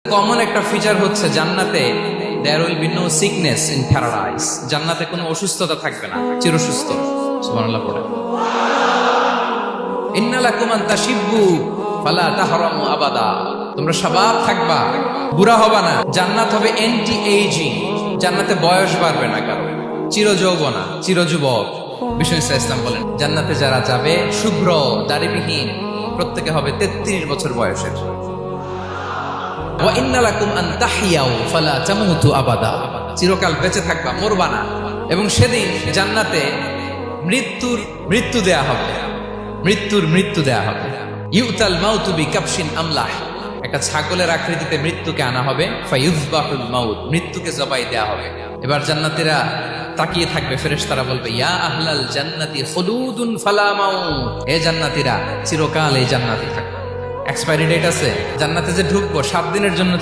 Common একটা feature হচ্ছে জান্নাতে there will be no sickness in paradise. জান্নাতে কোনো অসুস্থতা থাকবে না, চিরসুস্থ। সুবহানাল্লাহ পড়ে। ইন্না লাকুম আন তাশিব্বু ফালা তাহরামু আবাদা। তোমরা শাবাব থাকবা, বুড়া হবা না। জান্নাত হবে অ্যান্টি এইজিং। জান্নাতে বয়স বাড়বে না কারো, চিরযৌবনা, চিরযুবক। বিষ্ণু ইসলাম বলেন জান্নাতে যারা যাবে শুভ্র দাড়িবিহীন, প্রত্যেকে হবে 33 বছর বয়সের। ওয়া ইন্না লাকুম আন তাহইয়াউ ফালা তামুতু আবাদা। চিরকাল বেঁচে থাকবা, মরবা না। এবং সেদিন জান্নাতে মৃত্যু দেয়া হবে, মৃত্যু দেয়া হবে। ইউতাল মাউতু বিকাবশিন আমলাহ। একটা ছাগলের আকৃতিতে মৃত্যুকে আনা হবে। ফায়ুযবাহুল মাউত, মৃত্যুকে জবাই দেয়া হবে। এবার জান্নাতীরা তাকিয়ে থাকবে, ফেরেশতারা বলবে ইয়া আহলাল জান্নাতি খুলুদুন ফালা মাউত। হে জান্নাতীরা, চিরকাল এই জান্নাতে থাকবে। এক্সপায়ারি ডেট আছে। জান্নাতে যে ঢুকবো 7 দিনের জন্য